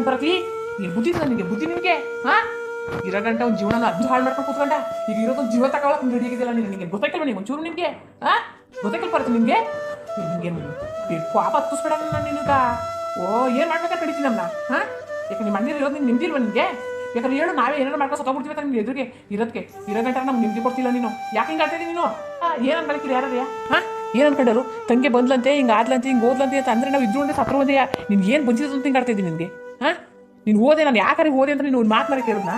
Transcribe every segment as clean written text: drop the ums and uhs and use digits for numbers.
ಬರತಿ ಈ ಬುದ್ಧಿ ನಿನಗೆ ಬುದ್ಧಿ ನಿನಗೆ ಹಾ ಇರೋ ಗಂಟ ಒಂದು ಜೀವನ ಅದು ಹಾಳು ಮಾಡ್ಕೊಂಡು ಕೂತ್ಕೊಂಡ ಈಗ ಇರೋದೊಂದು ಜೀವ ತಗೊಳಕ್ ರೆಡಿ ಆಗಿದ್ದಿಲ್ಲ ನಿನಗೆ ಗೊತ್ತಾಯ್ತಲ್ವ ನೀವು ಒಂಚೂರು ನಿನಗೆ ಹಾ ಗೊತ್ತಾಯ್ತಲ್ ಬರುತ್ತೆ ನಿನಗೆ ನಿನಗೆ ಪಾಪ ಹತ್ತಿಸ್ಬೇಡ ನಿನಗ ಓ ಏನು ಮಾಡ್ಬೇಕಾ ಕಡಿತೀನಿ ನಮ್ಮನ್ನ ಹಾಂ ಯಾಕೆ ನಿಮ್ಮ ಮನೇಲಿ ಇರೋದು ನಿಮ್ಗೆ ನಿಮ್ದಿಲ್ವ ನಿನಗೆ ಯಾಕಂದ್ರೆ ಹೇಳು ನಾವೇ ಏನಾರು ಮಾಡ್ಕೊಂಡು ಸತ್ತೋಗ್ಬಿಡ್ತೀವಿ ಅಂತ ನಿಮ್ಗೆ ಎದುರಿಗೆ ಇರೋದಕ್ಕೆ ಇರೋ ಗಂಟ ನಮ್ಗೆ ನಿಮ್ಗೆ ಕೊಡ್ತಿಲ್ಲ ನೀನು ಯಾಕೆ ಹಿಂಗೆ ಆಡ್ತಾ ನೀನು ಏನು ಅನ್ಕೊಳ್ತೀರಿ ಯಾರ್ಯಾರ ಹಾಂ ಏನು ಅನ್ಕೊಂಡರು ತಂಗೆ ಬಂದ್ಲಂತೆ ಹಿಂಗೆ ಆದ್ಲಂತೆ ಹಿಂಗೆ ಓದ್ಲಂತೆ ಅಂತ ಅಂದರೆ ನಾವು ಇದ್ರುಂಡೆ ಸತ್ರ ಒಂದೇ ನಿನ್ಗೆ ಏನು ಬಂದಿದ್ದು ಅಂತ ಹಿಂಗೆ ಆಡ್ತಾ ಇದ್ದೀನಿ ನಿನಗೆ ಹಾಂ ನೀನು ಓದೆ ನಾನು ಯಾಕಾರೆ ಓದೆ ಅಂತ ನೀನು ಒಂದು ಮಾತನಾಡಿ ಕೇಳಿದ್ನ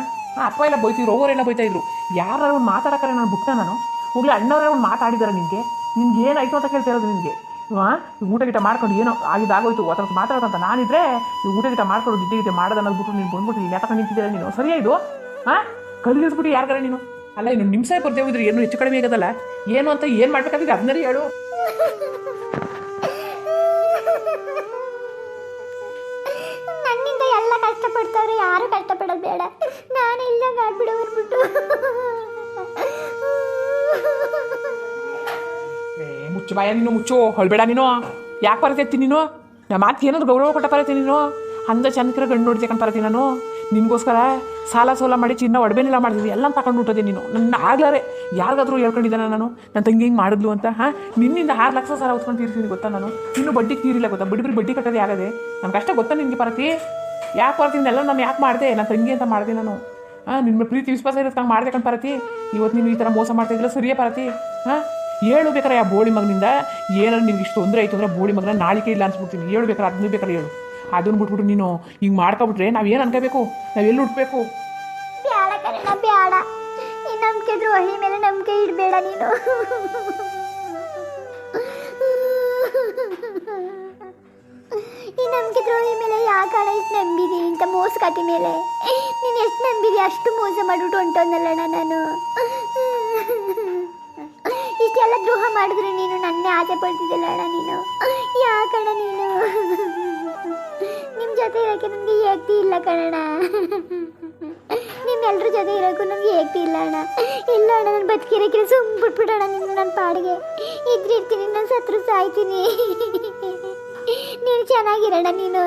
ಅಪ್ಪ ಎಲ್ಲ ಬೈತಿದ್ರು ಹೋಗೋರೆಲ್ಲ ಬೈತಾ ಇದ್ರು ಯಾರು ಒಂದು ಮಾತಾಡೋಕ್ಕಾರೆ ನಾನು ಬಿಟ್ಟ ನಾನು ಹೋಗ್ಲಿ ಅಣ್ಣವರೇ ಒಂದು ಮಾತಾಡಿದಾರೆ ನಿನಗೆ ನಿನ್ಗೆ ಏನಾಯ್ತು ಅಂತ ಕೇಳ್ತಾ ಇರೋದು ನಿನಗೆ ಊಟ ಗಿಟ ಮಾಡ್ಕೊಂಡು ಏನೋ ಆಗಿದ್ದಾಗೋಯ್ತು ಅಥವಾ ಮಾತಾಡೋದಂತ ನಾನಿದ್ರೆ ನೀವು ಊಟ ಗಿಟ ಮಾಡ್ಕೊಂಡು ಗಿಡ್ಡೆ ಮಾಡೋದು ಅನ್ನೋದು ನೀನು ಬಂದ್ಬಿಟ್ಟು ಇಲ್ಲಿ ಯಾಕೆ ನಿಂತಿದ್ದೀರ ನೀನು ಸರಿಯಾ ಇದು ಹಾಂ ಕಲಿಸ್ಬಿಟ್ಟು ಯಾರಿಗಾರ ನೀನು ಅಲ್ಲ ಇನ್ನು ನಿಮ್ಸೆ ಬರ್ದೇವು ಇದ್ರೆ ಏನು ಹೆಚ್ಚು ಕಡಿಮೆ ಆಗೋದಲ್ಲ ಏನು ಅಂತ ಏನು ಮಾಡ್ಬೇಕಾಗಿದೆ ಅದನ್ನೇ ಹೇಳು ನನ್ನಿಂದ ಎಲ್ಲ ಕಷ್ಟಪಡ್ತಾವ್ರೆ ಯಾರು ಕಷ್ಟಪಡೋದು ಬೇಡ ನಾನು ಇಲ್ಲಂಗೆ ಆಗ್ಬಿಡೋರ್ಬಿಟ್ಟು ಮುಚ್ಚು ಬಾಯ ನೀನು ಮುಚ್ಚು ಹೊಳ್ಬೇಡ ನೀನು ಯಾಕೆ ಬರತೈತಿ ನೀನು ನಾ ಮಾತು ಏನಾದ್ರು ಗೌರವ ಕೊಟ್ಟ ಬರತ್ತೀನಿ ನೀನು ಅಂದ ಚಂದಕ್ಕಿರೋ ಗಂಡು ನೋಡ್ತಕ್ಕಂತ ಬರತ್ತೀನಿ ನಾನು ನಿನಗೋಸ್ಕರ ಸಾಲ ಸೋಲ ಮಾಡಿ ಚಿನ್ನ ಒಡವೆನೆಲ್ಲ ಮಾಡಿದ್ವಿ ಎಲ್ಲ ತಗೊಂಡು ಹುಟ್ಟೋದೆ ನೀನು ನನ್ನ ಆಗ್ಲಾರೆ ಯಾರಿಗಾದ್ರೂ ಹೇಳ್ಕೊಂಡಿದ್ದಾನೆ ನಾನು ನನ್ನ ತಂಗಿ ಹಿಂಗೆ ಮಾಡಿದ್ಲು ಅಂತ ಹಾಂ ನಿನ್ನಿಂದ 6 ಲಕ್ಷ ಸಾಲ ಹೊತ್ಕೊಂಡು ತೀರ್ತೀನಿ ಗೊತ್ತಾ ನಾನು ಇನ್ನೂ ಬಡ್ಡಿ ತೀರಿಲ್ಲ ಗೊತ್ತಾ ಬಡ್ಡಿ ಕಟ್ಟೋದೇ ಆಗದೆ ನನಗೆ ಅಷ್ಟೇ ಗೊತ್ತಾ ನಿನಗೆ ಪರತಿ ಯಾಕೆ ಬರ್ತೀನಿ ಎಲ್ಲ ನಾನು ಯಾಕೆ ಮಾಡಿದೆ ನನ್ನ ತಂಗಿ ಅಂತ ಮಾಡಿದೆ ನಾನು ನಿಮ್ಮ ಪ್ರೀತಿ ವಿಶ್ವಾಸ ಇರೋದು ಮಾಡಿದೆ ಕಣ್ ಪರತಿ ಇವತ್ತು ನೀನು ಈ ಥರ ಮೋಸ ಮಾಡ್ತಾಯಿದ್ದಿಲ್ಲ ಸರಿಯೇ ಪರತಿ ಹಾಂ ಹೇಳು ಬೇಕಾರೆ ಆ ಬೋಳಿ ಮಗನಿಂದ ಏನಾದ್ರು ನಿನ್ಗೆ ಇಷ್ಟು ತೊಂದರೆ ಆಯಿತು ಅಂದರೆ ಬೋಳಿ ಮಗನ ನಾಳಿಕೆ ಇಲ್ಲ ಅನ್ಸ್ಬಿಡ್ತೀನಿ ಹೇಳು ಬೇಕಾರೆ ಅದನ್ನೂ ಬೇಕಾರೆ ಹೇಳು ಅದನ್ನು ಬಿಟ್ಬಿಟ್ಟು ನೀನು ಹಿಂಗೆ ಮಾಡ್ಕೊಬಿಟ್ರೆ ನಾವೇನು ಅನ್ಕೋಬೇಕು ನಾವೆಲ್ಲಿ ಹುಟ್ಟಬೇಕು ಬೇಡ ಕಣ ಬೇಡ ಈ ನಂಬಿಕೆ ದ್ರೋಹಿ ಮೇಲೆ ನಂಬಿಕೆ ಇಡಬೇಡ ನೀನು ಈ ನಂಬಿಕೆ ದ್ರೋಹಿ ಮೇಲೆ ಯಾಕಣ ಇಷ್ಟು ನಂಬಿದಿ ಇಂಥ ಮೋಸಗಾತಿ ಮೇಲೆ ನೀನು ಎಷ್ಟು ನಂಬಿದಿ ಅಷ್ಟು ಮೋಸ ಮಾಡಿಬಿಟ್ಟು ಹೊಂಟೋನಲ್ಲಣ್ಣ ನಾನು ಇಷ್ಟೆಲ್ಲ ದ್ರೋಹ ಮಾಡಿದ್ರೆ ನೀನು ನನ್ನೇ ಆಸೆ ಪಡ್ತಿದ್ದಿಲ್ಲ ಅಣ್ಣ ನೀನು ಯಾಕಣ್ಣ ನೀನು ನಿಮ್ಮ ಜೊತೆ ಇರೋಕ್ಕೆ ನನಗೆ ಏಕ್ತಿ ಇಲ್ಲ ಕಣಣ್ಣ ನಿಮ್ಮೆಲ್ಲರ ಜೊತೆ ಇರೋಕ್ಕೂ ನನಗೆ ಏಕ್ತಿ ಇಲ್ಲ ಅಣ್ಣ ಇಲ್ಲ ಅಣ್ಣ ನಾನು ಬದುಕಿರೋಕ್ಕಿಲ್ಲ ಸುಮ್ಮನೆ ಬಿಟ್ಬಿಡೋಣ ನೀನು ನನ್ನ ಪಾಡಿಗೆ ಇದ್ರಿರ್ತೀನಿ ನಾನು ಸತ್ರು ಸಾಯ್ತೀನಿ ನೀನು ಚೆನ್ನಾಗಿರೋಣ ನೀನು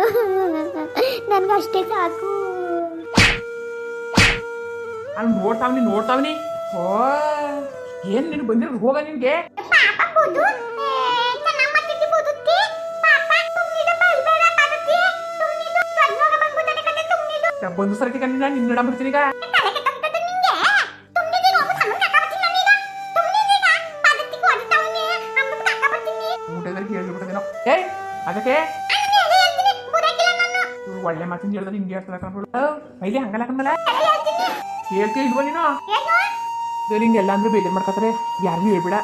ನನಗಷ್ಟೇ ಸಾಕು ನಾನು ನೋಡ್ತಾವ್ನಿ ಓ ಏನು ನೀನು ಬಂದಿರೋದು ಹೋಗ ನಿನಗೆ ಬಂದು ಸರ್ತಿ ಕಂಡು ನಾನು ನಿನ್ನ ಬಿಡ್ತೀನಿ ಈಗ ಊಟದಲ್ಲಿ ಹೇಳ್ಬಿಡ್ತೇನೋ ಏಯ್ ಅದಕ್ಕೆ ಒಳ್ಳೆ ಮಾತಿಂದ ಹೇಳಿದ್ರೆ ನಿಮ್ಗೆ ಹೇಳ್ತಾರೆ ಕಣ್ಬಿಡು ಮೈಲಿ ಹಂಗಲ್ಲ ಕಣ್ಮಲ್ಲ ಹೇಳ್ತೀಯ ಇಲ್ವ ನೀನು ಹಿಂಗೆ ಎಲ್ಲ ಅಂದ್ರೆ ಬೇಜಾರು ಮಾಡ್ಕೊತಾರೆ ಯಾರಿಗೂ ಹೇಳ್ಬೇಡ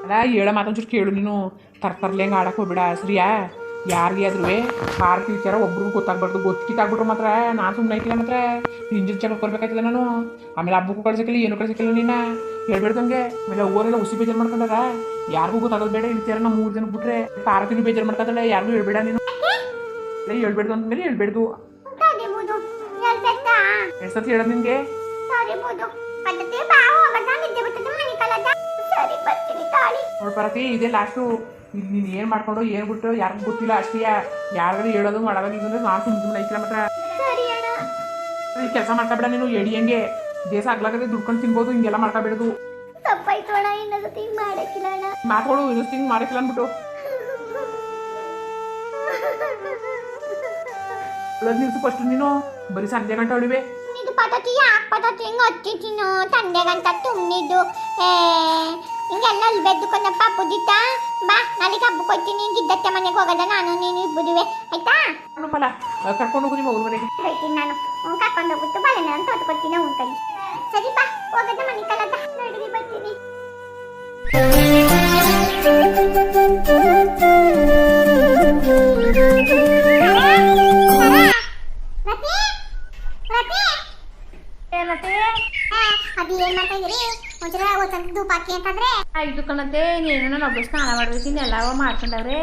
ಅಲ್ಲ ಹೇಳ ಮಾತೊಂಚೂರು ಕೇಳು ನೀನು ತರ್ಲೆ ಹಂಗೆ ಆಡಕ್ಕೆ ಹೋಗ್ಬೇಡ ಸರಿಯಾ ಯಾರಿಗೆ ಆದ್ರೂ ಆರ್ತಿ ವಿಚಾರ ಒಬ್ರಿಗೂ ಗೊತ್ತಾಗ್ಬಾರ್ದು ಗೊತ್ತಿತ್ತಾಗ್ಬಿಟ್ರು ಮಾತ್ರ ನಾನು ಸುಮ್ಮನೆ ಐತಿಲ್ಲ ಮಾತ್ರ ಇಂಜಿನ್ ಚೆಕ್ ಕೊಡ್ಬೇಕಾಯ್ತದ ನಾನು ಆಮೇಲೆ ಹಬ್ಬಕ್ಕೂ ಕಳ್ಸಕ್ಕಿಲ್ಲ ಏನು ಕಳ್ಸಕ್ಕಿಲ್ಲ ನೀನು ಹೇಳ್ಬೇಡ್ದಂಗೆ ಆಮೇಲೆ ಊರೆಲ್ಲ ಹುಸಿ ಬೇಜಾರು ಮಾಡ್ಕೊಂಡಾಗ ಯಾರಿಗೂ ಗೊತ್ತಾಗೋದು ಬೇಡ ವಿಚಾರ ನಾವು 3 ಜನ ಬಿಟ್ರೆ ಆರತಿನೂ ಬೇಜಾರು ಮಾಡ್ಕೊತಾಳೆ ಯಾರಿಗೂ ಹೇಳ್ಬೇಡ ನೀನು ಹೇಳ್ಬೇಡ್ದು ಅಂದ್ಮೇಲೆ ಹೇಳ್ಬೇಡ್ದು ಎಷ್ಟು ಸತಿ ಹೇಳೋದು ನಿನಗೆ ನೋಡ್ಬರತಿ ಇದೇ ಲಾಸ್ಟು ಇಲ್ಲಿ ನೀನು ಏನು ಮಾಡ್ಕೊಂಡು ಏನು ಬಿಟ್ಟು ಯಾರಿಗೂ ಗೊತ್ತಿಲ್ಲ ಅಷ್ಟೇ ಯಾರಿಗಾರು ಹೇಳೋದು ಮಾಡೋದು ಇದಂದ್ರೆ ನಾನು ಸುಮ್ಮನೆ ಐತಿಲ್ಲ ಮಾತ್ರ ಈ ಕೆಲಸ ಮಾಡ್ಕೊಬೇಡ ನೀನು ಎಡಿಯಂಗೆ ದೇಶ ಆಗ್ಲಾಗದೆ ದುಡ್ಕೊಂಡು ತಿನ್ಬೋದು ಹಿಂಗೆಲ್ಲ ಮಾಡ್ಕೊಬೇಡದು ಮಾತುಗಳು ಇನ್ನೊಂದು ಹಿಂಗೆ ಮಾಡಕ್ಕಿಲ್ಲ ಅಂದ್ಬಿಟ್ಟು ನಿಲ್ಸು ಫಸ್ಟ್ ನೀನು ಬರೀ ಸಂಜೆ ಗಂಟೆ ಹೊಡಿವೆ ಪದ್ಧತಿ ಯಾಕೆ ಪದ್ಧತಿ ಹೆಂಗೆ ಹಚ್ಚಿದ್ದೀನು ತಂದೆಗಂತ ತುಂಬಿದ್ದು ಹಿಂಗೆಲ್ಲ ಅಲ್ಲಿ ಬೆದ್ದುಕೊಂಡಪ್ಪ ಬುದ್ದಿತ್ತ ಬಾ ನಾಳೆಗೆ ಹಬ್ಬಕ್ಕೆ ಹೋಗ್ತೀನಿ ಗಿದ್ದತ್ತೆ ಮನೆಗೆ ಹೋಗೋದ ನಾನು ನೀನು ಇಬ್ಬರುವೆ ಆಯ್ತಾ ಕರ್ಕೊಂಡು ಹೋಗಿ ನಿಮ್ಮ ಮನೆಗೆ ಹೋಗ್ತೀನಿ ನಾನು ಕರ್ಕೊಂಡು ಹೋಗ್ಬಿಟ್ಟು ಬಳೆ ನಾನು ತೊಟ್ಕೊತೀನಿ ಉಂಟಲ್ಲಿ ಸರಿ ಬಾ ಹೋಗೋದ ಮನೆ ಕಲದ ನಡುವೆ ಬರ್ತೀನಿ ಅದೇನ್ ಮಾಡ್ತಾ ಇದ್ರಿ ಒಂಚೂರ ಒಂದ್ಸಲ ಧೂಪ ಹಾಕಿ ಅಂತಂದ್ರೆ ಆಯ್ತು ಕಣತೆ ನೀನು ನಾನು ಒಬ್ಬ ಸ್ನಾನ ಮಾಡ್ಬೇಕು ಇನ್ನೆಲ್ಲ ಮಾಡ್ಕೊಂಡವ್ರೆ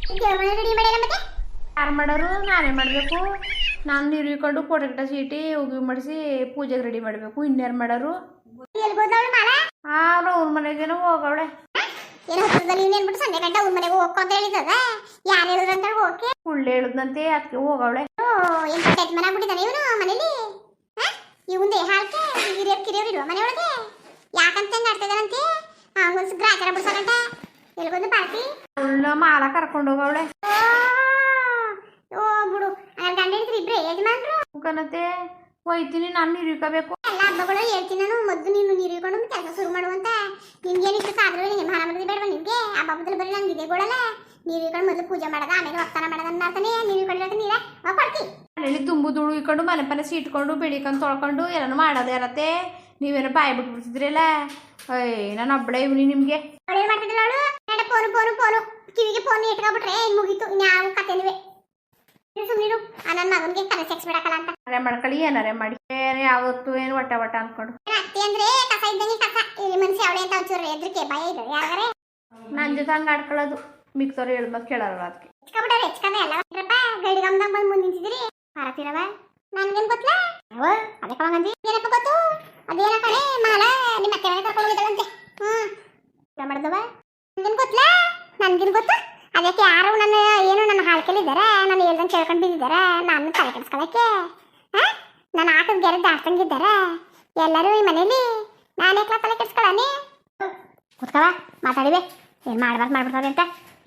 ರೆಡಿ ಮಾಡಿಲ್ಲ ಮತ್ತೆ ಯಾರು ಮಾಡೋರು ನಾನೇ ಮಾಡಬೇಕು ನಾನು ನೀರು ಇಕ್ಕೊಂಡು ಫೋಟೋ ಗಿಟ ಸೀಟಿ ಉಗಿ ಮಾಡಿಸಿ ಪೂಜೆಗೆ ರೆಡಿ ಮಾಡಬೇಕು ಇನ್ಯಾರು ಮಾಡೋರು ಎಲ್ಗೋದವಳು ಮಾಲ ಅವ್ರು ಅವ್ರ ಮನೆಗೇನೋ ಹೋಗವಳೆ ಏನು ಹತ್ರದಲ್ಲಿ ಇವನು ಏನ್ಬಿಟ್ಟು ಸಂಜೆ ಗಂಟೆ ಅವ್ನ ಮನೆಗೆ ಹೋಗ್ಕೊ ಅಂತ ಹೇಳಿದದ ಯಾರು ಹೇಳಿದ್ರಂತ ಓಕೆ ಸುಳ್ಳು ಹೇಳುದಂತೆ ಅದಕ್ಕೆ ಹೋಗವಳೆ ಏನು ಟೆಟ್ ಮನೆ ಆಗ್ಬಿಟ್ಟಿದ್ದಾನೆ ಇವನು ಮನೇಲಿ ಇವಂದೇ ಹಾಲ್ಕೆ ಕಿರಿಯರು ಇಲ್ವಾ ಮನೆಯೊಳಗೆ ಯಾಕಂತ ಹೆಂಗೆ ಆಡ್ತಿದ್ದಾನಂತೆ ಅವನೊಂದು ಗ್ರಾಚಾರ ಬಿಡ್ಸಕಂಟ ಎಲ್ಗೊಂದು ಪಾರ್ಟಿ ಸುಳ್ಳ ಮಾಲ ಕರ್ಕೊಂಡು ಹೋಗವಳೆ ಓ ಬಿಡು ಗಂಡ ಹಿಡಿದ್ರಿ ಇಬ್ರೆ ಯಜಮಾನ್ರು ಕಣತೆ ಹೋಯ್ತೀನಿ ನಾನು ನೀರು ಇಕ್ಕಬೇಕು ಎಲ್ಲ ಹಬ್ಬಗಳು ಹೇಳ್ತೀನಿ ನಾನು ಮೊದಲು ನೀನು ನೀರು ಇಟ್ಕೊಂಡು ಕೆಲಸ ಶುರು ಮಾಡುವಂತ ನಿಮ್ಗೇನಿಷ್ಟು ಸಾಧ್ರೆ ನಿಮಗೆ ಮಹಾರ ಮದುವೆ ಬೇಡವಾ ನಿಮಗೆ ಆ ಹಬ್ಬದಲ್ಲಿ ಬರೀ ನಂಗೆ ಇದೆ ಗೋಳಲ್ಲ ನೀರು ಇಟ್ಕೊಂಡು ಮೊದಲು ಪೂಜೆ ಮಾಡೋದ ಆಮೇಲೆ ವಕ್ತಾನ ಮಾಡೋದ ಅಂತಾನೆ ನೀರು ಇಟ್ಕೊಂಡು ನೀರ ಕೊಡ್ತಿ ಮನೇಲಿ ತುಂಬು ದುಳು ಇಕ್ಕೊಂಡು ಮನೆ ಪನೆ ಸೀಟ್ಕೊಂಡು ಬೆಳಿಕೊಂಡು ತೊಳ್ಕೊಂಡು ಎಲ್ಲನೂ ಮಾಡೋದು ಇರತ್ತೆ ನೀವೇನೋ ಬಾಯಿ ಬಿಟ್ಬಿಡ್ತಿದ್ರಲ್ಲ ನಾನು ಒಬ್ಬಳೆ ಇವನಿ ನಿಮಗೆ ಅವಳೇನು ಮಾಡ್ತಿದ್ದಿಲ್ಲ ಅವಳು ಫೋನು ಕಿವಿಗೆ ಫೋನ್ ಇಟ್ಕೊಬಿಟ್ರೆ ಮುಗೀತು ಇನ್ಯಾವ ಕತೆನುವೆ ಸುಮ್ಮನಿರು ನನ್ನ ಮಗನಿಗೆ ಕನೆ ಸೆಕ್ಸ್ ಬಿಡಕಲ್ಲ ಅಂತ ಅರೆ ಮಾಡ್ಕೊಳ್ಳಿ ಏನಾರೆ ಮಾಡಿ ಏನು ಯಾವತ್ತು ಏನು ಒಟ್ಟ ಅನ್ಕೊಂಡು ಅತ್ತೆ ಅಂದ್ರೆ ಕಸ ಇದ್ದಂಗೆ ಕಸ ಇಲ್ಲಿ ಮನುಷ್ಯ ಅವಳೆ ಅಂತ ಒಂಚೂರು ಎದ್ರಿಕೆ ಭಯ ಇದೆ ಯಾವಾಗರೆ ನನ್ನ ಜೊತೆ ಹಂಗೆ ಆಡ್ಕೊಳ್ಳೋದು ಮಿಕ್ಸರ್ ಹೇಳ್ಬೇಕು ಕೇಳಲ್ಲ ಅದಕ್ಕೆ ಹೆಚ್ಕೊಬಿಟ್ಟಾರೆ ಹೆಚ್ಕದೆ ಎಲ್ಲ ಗಡಿಗಮ್ದಾಗ ಬಂದು ಮುಂದೆ ನಿಂತಿದ್ರಿ ಭಾರತೀರವ ನನ್ಗೇನು ಗೊತ್ತಲ ಅದಕ್ಕೆ ಮಗಂದಿ ಏನಪ್ಪ ಗೊತ್ತು ಅದೇನ ಕಣೆ ಮಾಲ ನಿಮ್ಮ ಅತ್ತೆ ಮನೆ ಕರ್ಕೊಂಡು ಹೋಗಿದ್ದಾಳಂತೆ ಮಾಡಿದವ ನನ್ಗೇನು ಗೊತ್ತಾ ಅದಕ್ಕೆ ಯಾರು ನನ್ನ ಏನು ನನ್ನ ಹಾಳ್ಕೆಲಿದ್ದಾರೆ ನಾನು ಹೇಳ್ದಂಗೆ ಕೇಳ್ಕೊಂಡು ಬಿದ್ದಿದ್ದಾರೆ ನಾನು ತಲೆ ಕೆಡಿಸ್ಕೊಳಕ್ಕೆ ನನ್ನ ಆಟದ ಗೆರೆ ದಾಟ್ತಂಗಿದ್ದಾರೆ ಎಲ್ಲರೂ ಈ ಮನೇಲಿ ನಾನೇ ತಲೆ ಕೆಡಿಸ್ಕೊಳ್ಳಿ ಕೂತ್ಕವ ಮಾತಾಡಿವೆ ಏನು ಮಾಡ್ಬಿಡ್ತಾರೆ ಅಂತ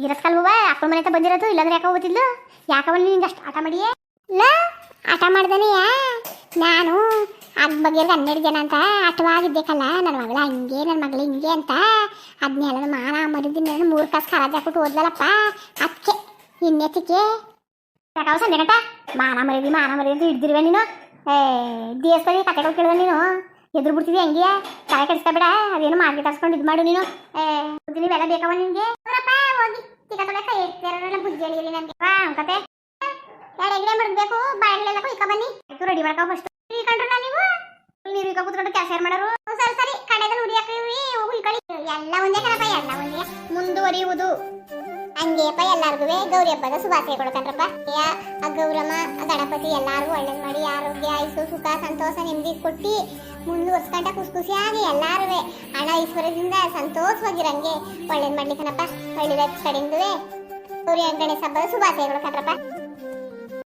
ಇರತ್ಕಲ್ವ ಅಪ್ಪನ ಮನೆ ಅಂತ ಬಂದಿರೋದು ಇಲ್ಲಾಂದ್ರೆ ಯಾಕೆ ಹೋಗ್ತಿದ್ಲು ಯಾಕವನ್ನ ನಿಂಗೆ ಅಷ್ಟು ಆಟ ಮಾಡಿಯೇ ಇಲ್ಲ ಆಟ ಮಾಡ್ದಾನೆಯಾ ನಾನು ಅದ್ ಬಗ್ಗೆ 12 ಜನ ಅಂತ ಆಟವಾಗಿದ್ದೇಕಲ್ಲ ನನ್ನ ಮಗಳ ಹಿಂಗೆ ನನ್ನ ಮಗಳು ಹಿಂಗೆ ಅಂತ ಅದನ್ನೆಲ್ಲ ಮಾನ ಮರಿದಿನ 3 ಕಾಸು ಖರಾಜ್ ಹಾಕ್ಬಿಟ್ಟು ಓದ್ಲಲ್ಲಪ್ಪ ಅದಕ್ಕೆ ಇನ್ನೆತ್ತಿಕೆ ಯಾಕವ ಸಂಜೆ ಗಂಟ ಮಾನ ಮರಿದಿ ಅಂತ ಹಿಡ್ದಿರುವೆ ನೀನು ದೇಶದಲ್ಲಿ ಕತೆಗಳು ಕೇಳಿದ ನೀನು ಎದುರು ಬಿಡ್ತಿದ್ದೆ ಹೆಂಗೆ ತಲೆ ಕೆಡಿಸ್ಕೊಬೇಡ ಅದೇನು ಮಾರ್ಕೆಟ್ ಹಾಸ್ಕೊಂಡು ಇದು ಮಾಡು ನೀನು ನೀವೆಲ್ಲ ಬೇಕವ ನಿನಗೆ ಹೋಗಿ ತಿಕ್ಕ ತೊಳೆ ಕೈ ಇರ್ತಾರಲ್ಲ ಬುದ್ಧಿ ಹೇಳಿ ನನಗೆ ಕತೆ 2 ಎಕರೆ ಮಡಗಬೇಕು ಬಾಳೆಲ್ಲ ಇಕ್ಕ ಬನ್ನಿ ರೆಡಿ ಮಾಡ್ಕೊ ಫಸ್ಟ್ ಕಂಡ್ರಲ್ಲ ನೀವು ನೀರು ಇಕ್ಕ ಕೂತ್ಕೊಂಡು ಕೆಲಸ ಯಾರು ಮಾಡೋರು ಸರಿ ಕಡೆದಲ್ಲಿ ಹುಡಿಯಾಕಿವಿ ಹುಲ್ಕಳಿ ಎಲ್ಲ ಒಂದೇ ಕಣಪ್ಪ ಎಲ್ಲ ಒಂದೇ ಮುಂದುವರಿಯುವುದು ಹಂಗೆಯಪ್ಪ ಎಲ್ಲಾರ್ಗು ಗೌರಿ ಹಬ್ಬದ ಶುಭಾಶಯಗಳು ಕಣ್ರಪ್ಪ ಆ ಗೌರಮ್ಮ ಗಣಪತಿ ಎಲ್ಲಾರ್ಗು ಒಳ್ಳೇದು ಮಾಡಿ ಆರೋಗ್ಯ ಆಯುಸು ಸುಖ ಸಂತೋಷ ನೆಮ್ಮದಿ ಕೊಟ್ಟು ಮುಂದುವರ್ಸ್ಕೊಂಡ ಖುಷಿಯಾಗಿ ಎಲ್ಲಾರು ಹಣ ಐಶ್ವರ್ಯದಿಂದ ಸಂತೋಷವಾಗಿರಂಗೆ ಒಳ್ಳೇದು ಮಾಡ್ಲಿಕ್ಕನಪ್ಪ ಒಳ್ಳೆ ಕಡೆಯಿಂದುವೆ ಗೌರಿ ಗಣೇಶ ಹಬ್ಬದ ಶುಭಾಶಯಗಳು ಕಣ್ರಪ್ಪ